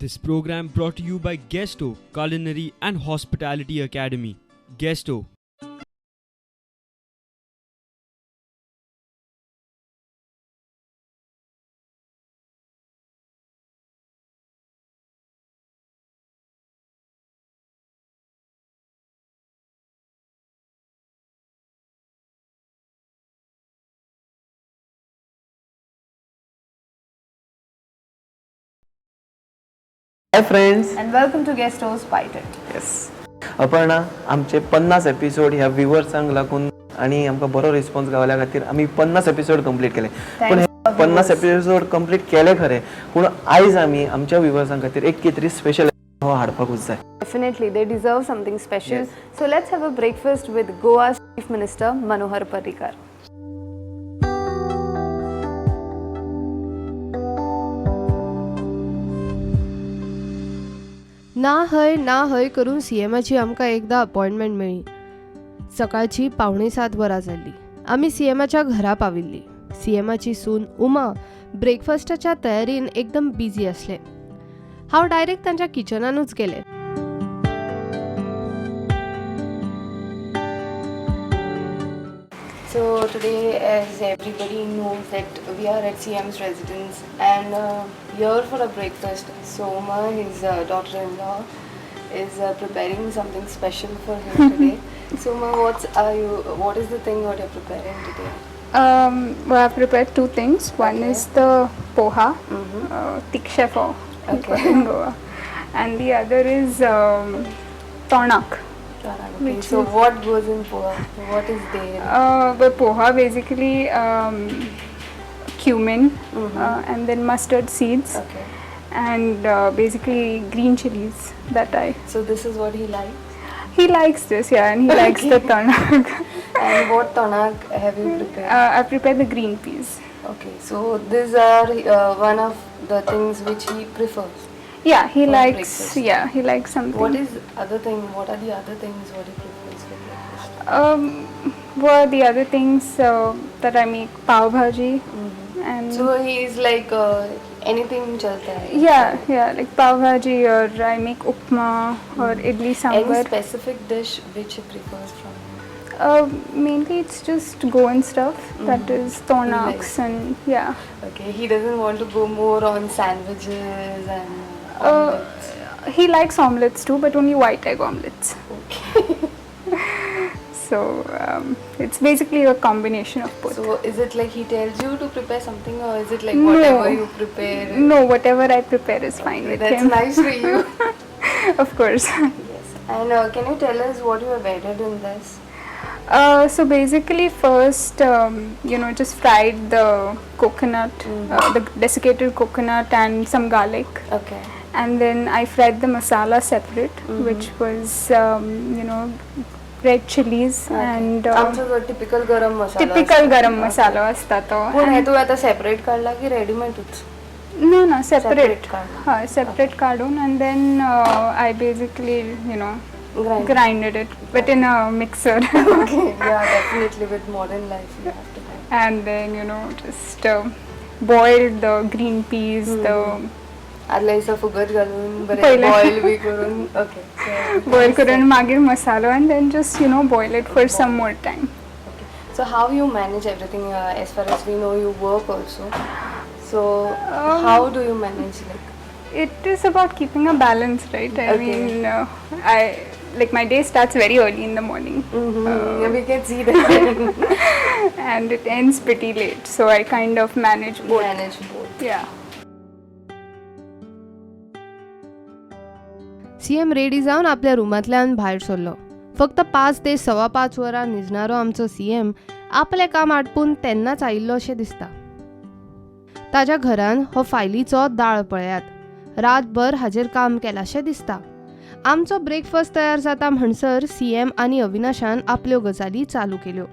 This program brought to you by Guesto Culinary and Hospitality Academy. Guesto. Hi friends and welcome to Guesto's Bite It. Yes Aparna आमचे 50 episode ह्या व्ह्युअर्सांक लागून आणि आमकां बरो response गावल्या खातीर आमी 50 एपिसोड कंप्लीट केले पण हे 50 एपिसोड कंप्लीट केले खरे पूण आयज आमी आमच्या व्ह्युअर्सां खातीर एक कितें तरी स्पेशल हाडपाकूच जाय. Definitely, they deserve something special. So let's have a breakfast with Goa's Chief Minister Manohar Parrikar. ना हय करून सीएमाची आमकां एकदां अपॉइंटमेंट मेळ्ळी. सकाळची 6:45 वरां जाल्ली. आमी सीएमाच्या घरा पाविल्ली. सीएमाची सून उमा ब्रेकफास्टाच्या तयारीन एकदम बिजी आसले. हांव डायरेक्ट तांच्या किचनानूच गेले. So today, as everybody knows, that we are at CM's residence and here for a breakfast. So Uma, his daughter-in-law, is preparing something special for him today. So Uma, what is the thing what you're preparing today? Well, I've prepared two things. One is the poha, tiksha in Goa, and the other is tonak. Okay. So what goes in poha? What is there? But poha basically cumin and then mustard seeds Okay. and basically green chilies that I. So this is what he likes. He likes this, yeah, and he likes the tonak. And what tonak have you prepared? I prepared the green peas. Okay, so these are one of the things which he prefers. Yeah, he For likes. breakfast. Yeah, he likes something. What is other thing? What are the other things what he prefers for breakfast? What are the other things that I make? Pav bhaji and So he is like anything chalta hai. yeah, like pav bhaji, or I make upma or idli Any sambar. specific dish which he prefers from? Mainly it's just Goan stuff. That is tonaks and yeah. Okay, he doesn't want to go more on sandwiches and omelets. He likes omelets too, but only white egg omelets. Okay. So it's basically a combination of both. So is it like he tells you to prepare something, or is it like No. whatever you prepare? No, whatever I prepare is fine with That's him. nice for you. Of course. Yes. And can you tell us what you have added in this? So basically first, just fried the coconut, the desiccated coconut and some garlic. Okay. And then I fried the masala separate, which was, red chilies and आमचा जो typical गरम मसाला typical garam masala असता तो. पण हे तू आता separate काढला की रेडीमेडच? No, separate. Separate काढला. Separate kadun, and then I basically, Grind. grinded it, but in a mixer. Okay. Yeah, definitely with modern life you have to grind. And then, just boiled the green peas, the आदल्या फुगत घालून बरे पहिले. Boil B करून. Okay. So, boil करून मागीर masala, and then just, boil it for some more time. okay. So how you manage everything? As far as we know, you work also. So how do you manage like? It is about keeping a balance, right? I Okay. mean, my day starts very early in the morning. Yeah, we can see that. And it ends pretty late, so I kind of manage both. Manage both. Yeah. CM ready जावन आपल्या रुमांतल्यान भायर सरलो. फक्त 5 ते 5:15 वरां न्हिजणारो आमचो CM आपलें काम आटपून तेन्नाच आयिल्लो अशें दिसता. ताच्या घरान हो फायलीचो दाळ पळयात. रातभर हाजेर काम केलाशें दिसता. आमचो ब्रेकफास्ट तयार जाता म्हणसर सीएम आनी अविनाशान आपल्यो गजाली चालू केल्यो.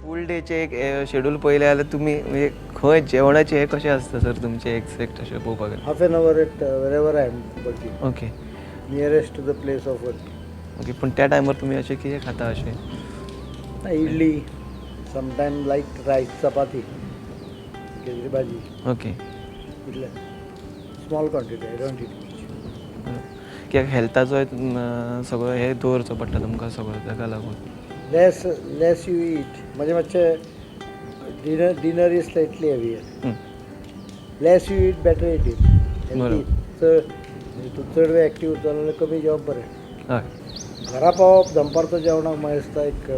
फूल डेचे एक शेड्यूल पळयलें जाल्यार तुमी म्हणजे खंय जेवणाचे हे कशें आसता सर तुमचे एक्झॅक्ट अशें पळोवपाक गेल्यार? Half an hour at wherever I am working. Okay nearest to the place of work. Okay, पण त्या टायमार तुम्ही असे कितें खाता अशें? Idli, sometime like rice, chapati, kesari bhaji, okay. इतलें. Small quantity, I don't eat much. कित्याक हेल्थाचो सगळो हे दवरचो पडटा तुमकां सगळो, ताका लागून. लेस यू ईट, म्हणजे मातशें dinner is slightly heavier. Less you eat better it is. बरोबर. चड म्हणजे तूं चड वेळ एक्टीव उरतलो जाल्यार कमी जेवप बरें. हय. घरा पावप दनपारचो जेवणाक म्हाका दिसता एक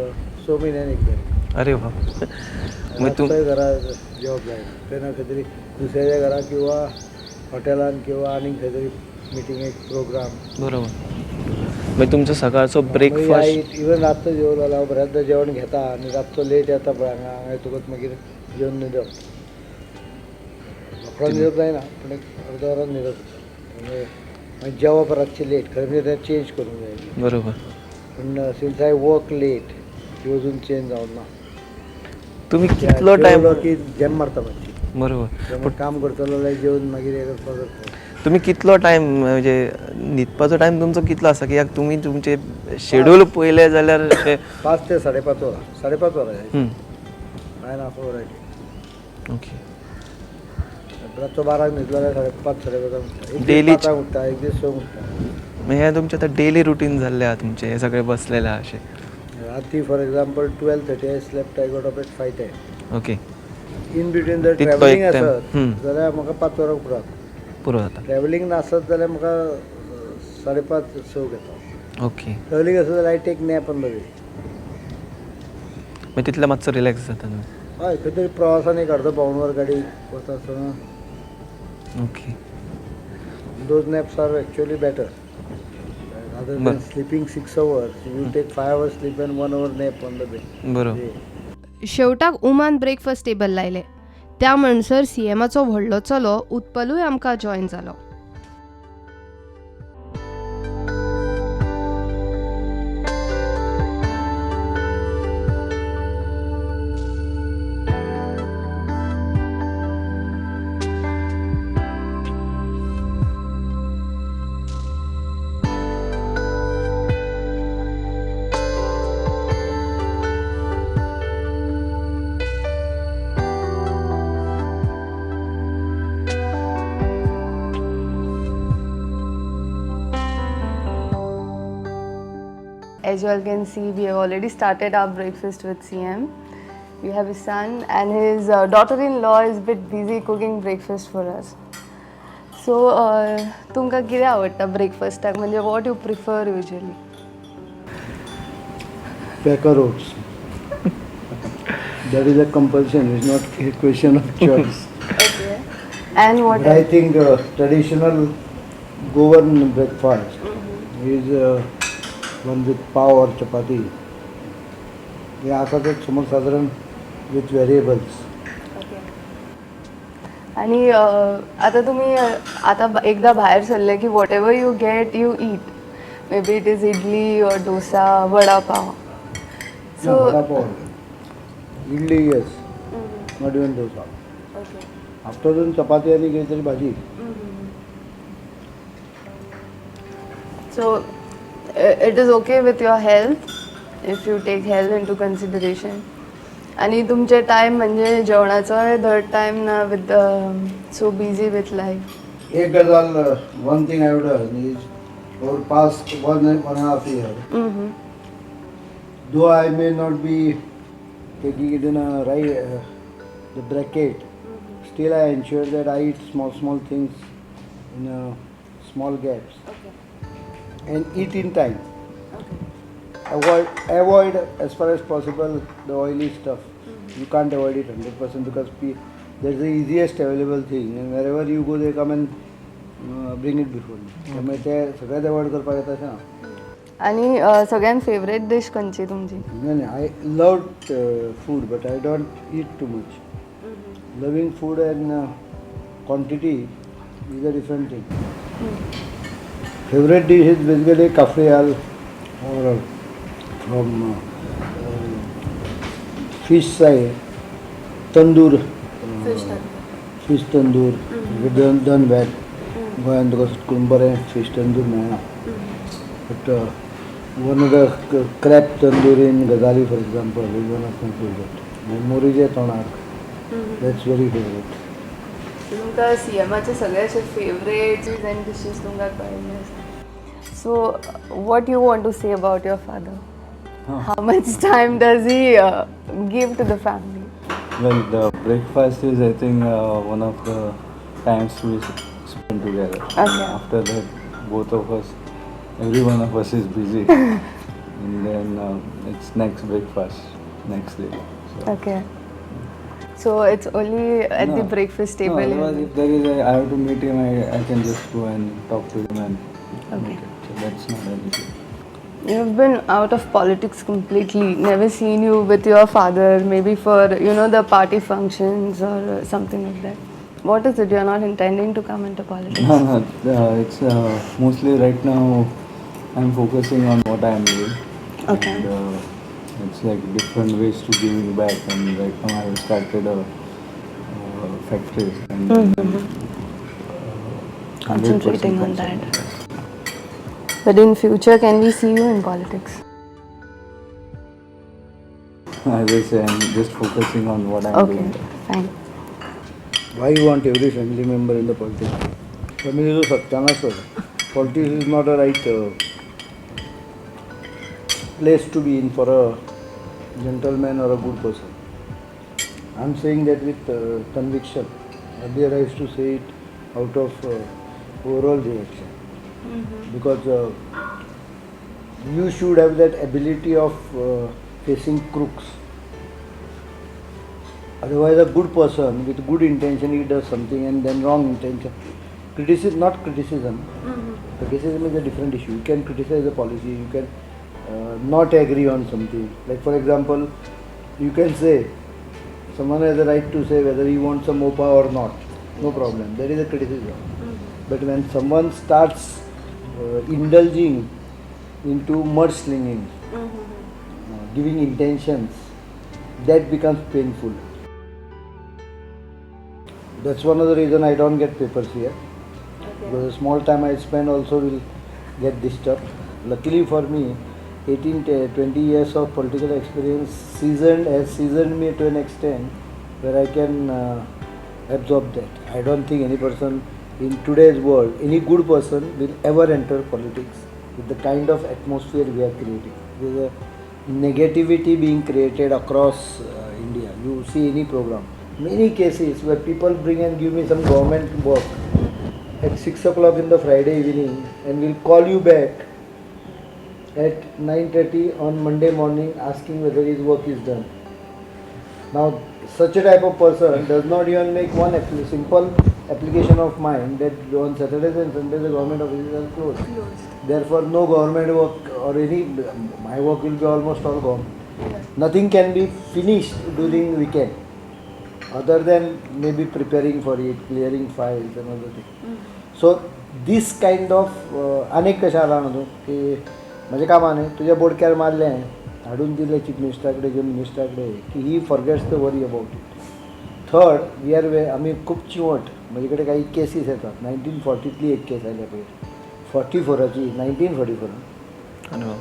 6 म्हयन्यान एकदां. अरे वा. मग तूं घरा जेवप जाय. तेन्ना खंय तरी दुसऱ्या घरा किंवा हॉटेलान किंवा आनीक खंय तरी मिटिंगेक प्रोग्राम. बरोबर. मागीर तुमचो सकाळचो ब्रेकफास्ट. इवन रातचो जेवलो जाल्यार हांव बऱ्याचदा जेवण घेता आनी रातचो लेट येता पळय हांगा येतकच मागीर जेवण न्हिदप. रोखडो न्हिदप जायना पूण एक अर्द वरान न्हिदप. म्हणजे मागीर जेवप रातचें लेट, खरें म्हणजे तें चेंज करूंक जाय. बरोबर. पूण सिन्स आय वर्क लेट ती अजून चेंज जावन ना. तुम्ही कितलो टायम? की जॅम मारता मातशी. बरोबर. पूण काम करतलो जाल्यार जेवण मागीर हे करपाक जाता. तुम्ही कितलो टायम म्हणजे न्हिदपाचो टायम तुमचो कितलो आसा? कित्याक तुमी तुमचे शेड्यूल पळयलें जाल्यार अशें 5 ते 5.5 वरां. 5.5 वरां जाय. हं. 9.5 वरां. ओके. रातचो 12 न्हिदलो जाल्यार 5:30 5:30 उठटा. एक Daily दीस 5 उठटा, एक दीस 6 उठटा. म्हणजे हें तुमचें आतां डेली रुटीन जाल्लें आहा तुमचें, हे सगळें बसलेलें आहा अशें. राती for example 12:30 I slept, I got up at 5:10. Okay. In between जर तितलो ट्रॅव्हलिंग एक time. आसत जाल्यार म्हाका 5 वरां पुरात. पुरो जाता. ट्रॅव्हलिंग नासत जाल्यार म्हाका 5:30 6 घेता. ओके. ट्रॅव्हलिंग आसत जाल्यार I take nap on the way. मागीर तितलें मातसो रिलॅक्स जाता न्हू. हय, खंय तरी प्रवासान एक अर्द पावण वर गाडी वता आसतना okay. those naps are actually better. Rather than sleeping 6 hours, you take 5 hours sleep and 1 hour nap on the bed. बरोबर. शेवटाक उमान ब्रेकफास्ट टेबल लायले. त्या म्हणसर सीएमाचो व्हडलो चलो उत्पलूय आमकां जॉयन जालो. As you all can see, we have already started our breakfast with CM. We have his son and his daughter-in-law is a bit busy cooking breakfast for us. So, तुमकां कितें आवडटा ब्रेकफास्टाक? म्हणजे what you prefer usually? Quaker oats. That is a compulsion. It's not a question of choice. Okay. And what But I else? think traditional Goan breakfast is one with pav or chapati. हे आसातच समज साधारण with variables. Okay. आणि आता तुम्ही आता एकदा बाहेर सरले की what ever you get you eat. May be it is idli और dosa, vada pav. No, vada pav. Idli, yes. Not even dosa. Okay. Afternoon chapati आणि काहीतरी भाजी. So it is okay with your health if you take health into consideration. आणि तुमचे time म्हणजे जेवणाचो धड time ना with so busy with life. एक गजाल one thing I would have is over past 1.5 years, though I may not be taking it in a the bracket, still I ensure that I eat small things in small gaps. Okay. And eat in time. Avoid as far as possible the oily stuff. You can't avoid it 100% because that's the easiest available thing, and wherever you go they come and bring it before you. त्यामुळे ते सगळ्यात avoid करपाक येता अशें ना. आणि सगळ्यान favourite dish खंयची तुमची? नाही I love food but I don't eat too much. Loving food and quantity is a different thing. Favorite dish is basically kafrial or from fish side, tandoor, fish tandoor, done bad. गोंयांत तुका करून बरें fish tandoor मेळना. But one of the crab tandoori in Ghazali, for example, is one of my favorite. Morije tonak, that's very favorite. तुमकां सीएमाचे सगळ्याचे favourite and dishes तुमकां कळले. So what you want to say about your father? How much time does he give to the family? Well, the breakfast is, I think, one of the times we spend together. Okay. After that, both of us, every one of us is busy. And then it's next breakfast, next day. So, Okay. So it's only at the No. breakfast No, table. otherwise if there is I have to meet him, I can just go and talk to him and meet him. So that's not an issue. You've been out of politics completely. Never seen you with your father, maybe for the party functions or something like that. What is it? You're not intending to come into politics? No, it's mostly right now I'm focusing on what I'm doing. Okay. And, it's like different ways to giving back, and right now I have started a factory and Concentrating on that. But in future, can we see you in politics? As I say, I'm just focusing on what I'm Okay, doing. fine. Why you want every family member in the politics? Family is Satyanas. Politics is not a right place to be in for a gentleman or a good person. I'm saying that with conviction. Earlier I used to say it out of overall reaction. Because you should have that ability of facing crooks. Otherwise, a good person with good intention, he does something and then wrong intention. Criticism, not criticism. Criticism is a different issue. You can criticize the policy, you can not agree on something. Like for example, you can say, someone has a right to say whether he wants some OPA or not. No problem. That is a criticism. But when someone starts indulging into mudslinging, giving intentions, that becomes painful. That's one of the reason I don't get papers here. Because the small time I spend also will get disturbed. Luckily for me, 20 years of political experience has seasoned me to an extent where I can absorb that. I don't think any person in today's world, any good person will ever enter politics with the kind of atmosphere we are creating. There is a negativity being created across India. You see any program. Many cases where people bring and give me some government work at 6 o'clock in the Friday evening and will call you back at 9:30 on Monday morning asking whether his work is done. Now, such a type of person does not even make one simple application of mine that on Saturdays and Sundays the government offices are closed. Therefore, no government work or my work will be almost all gone. Nothing can be finished during weekend other than maybe preparing for it, clearing files and other things. So, this kind of अनेक कशा आला ना की म्हणजे कामाने तुझ्या बोडक्यार मारले हाडून दिले चीफ मिनिस्टराकडे घेऊन मिनिस्टराकडे की he forgets the worry about it. Third we are आम्ही खूप चिवट माझ्याकडे काही केसीस येतात. 1940तली एक केस आल्या पहिले 44ची 1944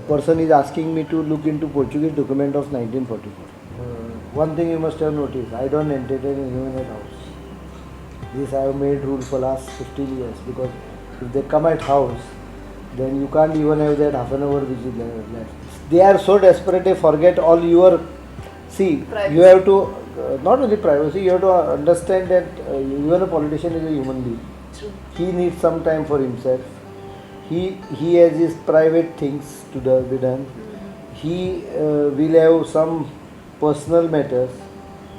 person is asking me to look in to Portuguese document of 1944. One thing you must have notice, I don't entertain anyone at house. This I have made rule for last 15 years because if they come at house then you can't even have that half an hour which is left. They are so desperate they forget all your privacy. You have to not only privacy, you have to understand that even a politician is a human being. True. He needs some time for himself. He has his private things to be done. He will have some personal matters.